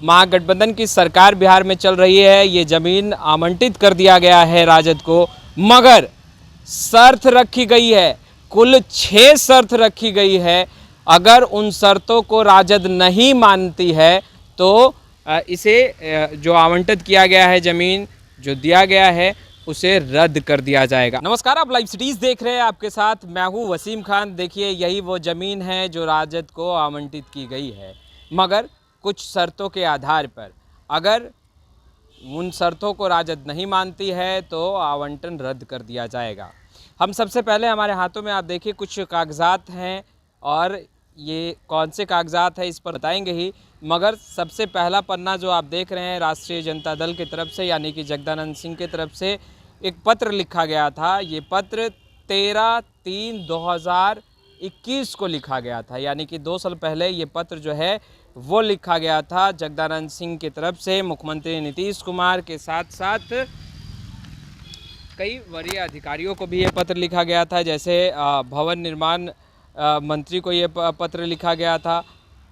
महागठबंधन की सरकार बिहार में चल रही है, ये जमीन आवंटित कर दिया गया है राजद को, मगर शर्त रखी गई है, कुल 6 शर्त रखी गई है। अगर उन शर्तों को राजद नहीं मानती है तो इसे जो आवंटित किया गया है, जमीन जो दिया गया है, उसे रद्द कर दिया जाएगा। नमस्कार, आप लाइव सिटीज़ देख रहे हैं, आपके साथ मैं हूँ वसीम खान। देखिए, यही वो ज़मीन है जो राजद को आवंटित की गई है, मगर कुछ शर्तों के आधार पर। अगर उन शर्तों को राजद नहीं मानती है तो आवंटन रद्द कर दिया जाएगा। हम सबसे पहले, हमारे हाथों में आप देखिए कुछ कागजात हैं, और ये कौन से कागजात हैं इस पर बताएंगे ही, मगर सबसे पहला पन्ना जो आप देख रहे हैं, राष्ट्रीय जनता दल की तरफ से यानी कि जगदानंद सिंह की तरफ से एक पत्र लिखा गया था। ये पत्र 13/3/2021 को लिखा गया था, यानी कि 2 साल पहले ये पत्र जो है वो लिखा गया था जगदानंद सिंह की तरफ से। मुख्यमंत्री नीतीश कुमार के साथ साथ कई वरीय अधिकारियों को भी ये पत्र लिखा गया था, जैसे भवन निर्माण मंत्री को ये पत्र लिखा गया था,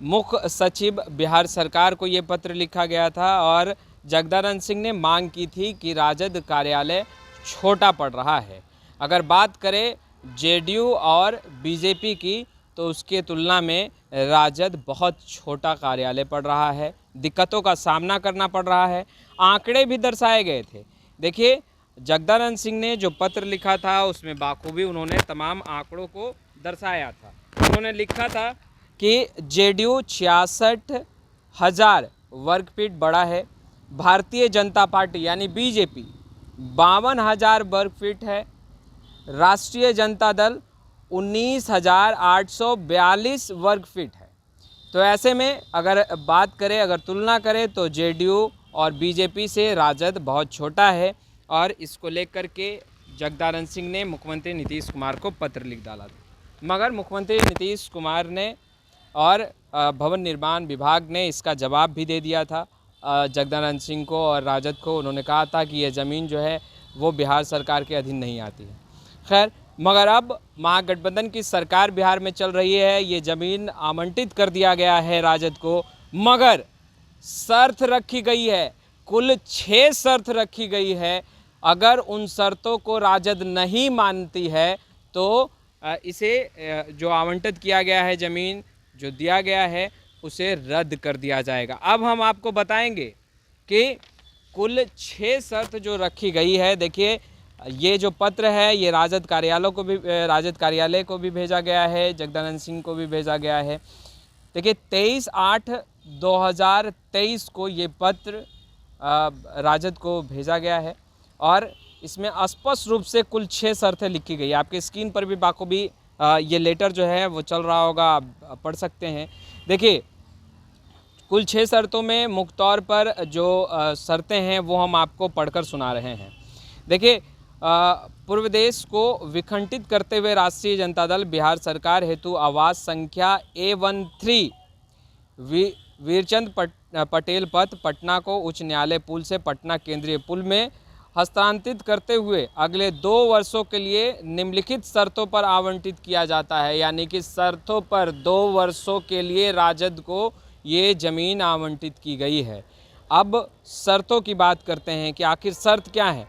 मुख्य सचिव बिहार सरकार को ये पत्र लिखा गया था, और जगदानंद सिंह ने मांग की थी कि राजद कार्यालय छोटा पड़ रहा है। अगर बात करें जेडीयू और बीजेपी की, तो उसके तुलना में राजद बहुत छोटा कार्यालय पड़ रहा है, दिक्कतों का सामना करना पड़ रहा है। आंकड़े भी दर्शाए गए थे। देखिए, जगदानंद सिंह ने जो पत्र लिखा था उसमें बाखूबी उन्होंने तमाम आंकड़ों को दर्शाया था। उन्होंने लिखा था कि जेडीयू 66,000 वर्ग फीट बड़ा है, भारतीय जनता पार्टी यानी बीजेपी 52,000 वर्ग फीट है, राष्ट्रीय जनता दल 19,842 वर्ग फीट है। तो ऐसे में अगर बात करें, अगर तुलना करें, तो जेडीयू और बीजेपी से राजद बहुत छोटा है, और इसको लेकर के जगदानंद सिंह ने मुख्यमंत्री नीतीश कुमार को पत्र लिख डाला था। मगर मुख्यमंत्री नीतीश कुमार ने और भवन निर्माण विभाग ने इसका जवाब भी दे दिया था जगदानंद सिंह को और राजद को। उन्होंने कहा था कि यह ज़मीन जो है वो बिहार सरकार के अधीन नहीं आती है। खैर, मगर अब महागठबंधन की सरकार बिहार में चल रही है, ये ज़मीन आवंटित कर दिया गया है राजद को, मगर शर्त रखी गई है, कुल 6 शर्त रखी गई है। अगर उन शर्तों को राजद नहीं मानती है तो इसे जो आवंटित किया गया है, ज़मीन जो दिया गया है, उसे रद्द कर दिया जाएगा। अब हम आपको बताएंगे कि कुल 6 शर्त जो रखी गई है। देखिए, ये जो पत्र है ये राजद कार्यालय को भी भेजा गया है, जगदानंद सिंह को भी भेजा गया है। देखिए, 23/8/2023 को ये पत्र राजद को भेजा गया है, और इसमें स्पष्ट रूप से कुल 6 शर्तें लिखी गई है। आपके स्क्रीन पर भी बाखूबी ये लेटर जो है वो चल रहा होगा, आप पढ़ सकते हैं। देखिए, कुल 6 शर्तों में मुख्य तौर पर जो शर्तें हैं वो हम आपको पढ़कर सुना रहे हैं। देखिए, पूर्व देश को विखंडित करते हुए राष्ट्रीय जनता दल बिहार सरकार हेतु आवास संख्या A13 वीरचंद पटेल पथ पटना को उच्च न्यायालय पुल से पटना केंद्रीय पुल में हस्तांतरित करते हुए अगले 2 वर्षों के लिए निम्नलिखित शर्तों पर आवंटित किया जाता है। यानी कि शर्तों पर 2 वर्षों के लिए राजद को ये ज़मीन आवंटित की गई है। अब शर्तों की बात करते हैं कि आखिर शर्त क्या है।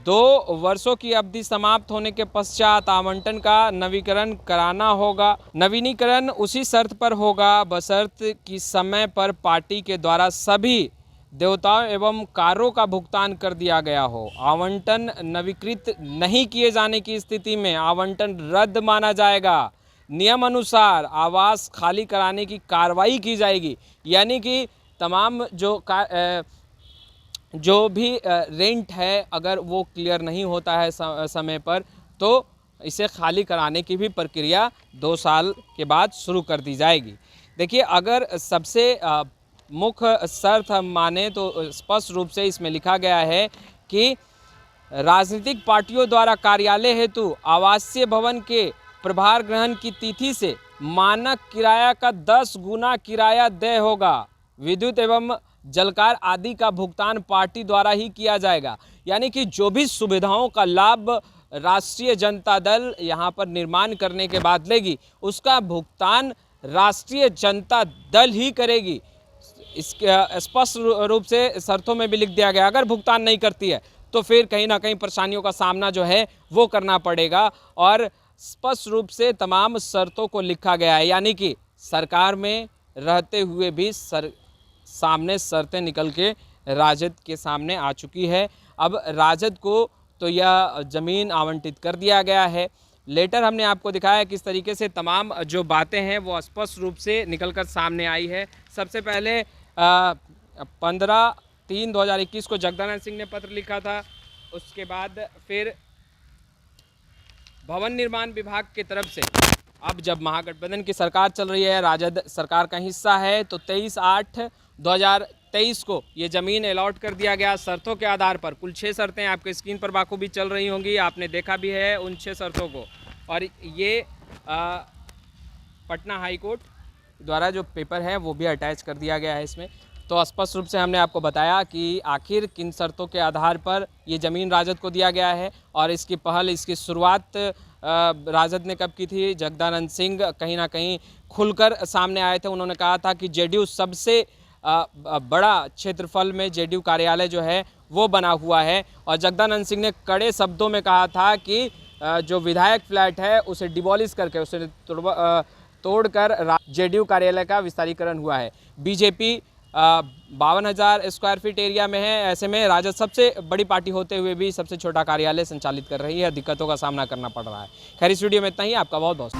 2 वर्षों की अवधि समाप्त होने के पश्चात आवंटन का नवीनीकरण कराना होगा। नवीनीकरण उसी शर्त पर होगा बशर्त कि समय पर पार्टी के द्वारा सभी देवताओं एवं कारों का भुगतान कर दिया गया हो। आवंटन नवीकृत नहीं किए जाने की स्थिति में आवंटन रद्द माना जाएगा। नियम अनुसार आवास खाली कराने की कार्रवाई की जाएगी। यानी कि तमाम जो भी रेंट है, अगर वो क्लियर नहीं होता है समय पर, तो इसे खाली कराने की भी प्रक्रिया 2 साल के बाद शुरू कर दी जाएगी। देखिए, अगर सबसे मुख्य शर्त हम माने तो स्पष्ट रूप से इसमें लिखा गया है कि राजनीतिक पार्टियों द्वारा कार्यालय हेतु आवासीय भवन के प्रभार ग्रहण की तिथि से मानक किराया का 10 गुना किराया देय होगा। विद्युत एवं जलकार आदि का भुगतान पार्टी द्वारा ही किया जाएगा। यानी कि जो भी सुविधाओं का लाभ राष्ट्रीय जनता दल यहाँ पर निर्माण करने के बाद लेगी, उसका भुगतान राष्ट्रीय जनता दल ही करेगी। इसके स्पष्ट रूप से शर्तों में भी लिख दिया गया, अगर भुगतान नहीं करती है तो फिर कहीं ना कहीं परेशानियों का सामना जो है वो करना पड़ेगा। और स्पष्ट रूप से तमाम शर्तों को लिखा गया है, यानी कि सरकार में रहते हुए भी सामने शर्तें निकल के राजद के सामने आ चुकी है। अब राजद को तो यह ज़मीन आवंटित कर दिया गया है। लेटर हमने आपको दिखाया किस तरीके से तमाम जो बातें हैं वो स्पष्ट रूप से निकलकर सामने आई है। सबसे पहले 15/3/2021 को जगदानंद सिंह ने पत्र लिखा था। उसके बाद फिर भवन निर्माण विभाग की तरफ से, अब जब महागठबंधन की सरकार चल रही है, राजद सरकार का हिस्सा है, तो 23/8/2023 को ये ज़मीन अलॉट कर दिया गया शर्तों के आधार पर। कुल 6 शर्तें आपके स्क्रीन पर बाखूबी चल रही होंगी, आपने देखा भी है उन 6 शर्तों को। और ये पटना हाई कोर्ट द्वारा जो पेपर है वो भी अटैच कर दिया गया है इसमें। तो स्पष्ट रूप से हमने आपको बताया कि आखिर किन शर्तों के आधार पर ये ज़मीन राजद को दिया गया है और इसकी पहल, इसकी शुरुआत राजद ने कब की थी। जगदानंद सिंह कहीं ना कहीं खुलकर सामने आए थे। उन्होंने कहा था कि जेडीयू सबसे बड़ा क्षेत्रफल में जेडीयू कार्यालय जो है वो बना हुआ है, और जगदानंद सिंह ने कड़े शब्दों में कहा था कि जो विधायक फ्लैट है उसे डिमोलिश करके, उसे तोड़कर जेडीयू कार्यालय का विस्तारीकरण हुआ है। बीजेपी 52,000 स्क्वायर फीट एरिया में है, ऐसे में राजद सबसे बड़ी पार्टी होते हुए भी सबसे छोटा कार्यालय संचालित कर रही है, दिक्कतों का सामना करना पड़ रहा है। खैर, इस वीडियो में इतना ही। आपका बहुत बहुत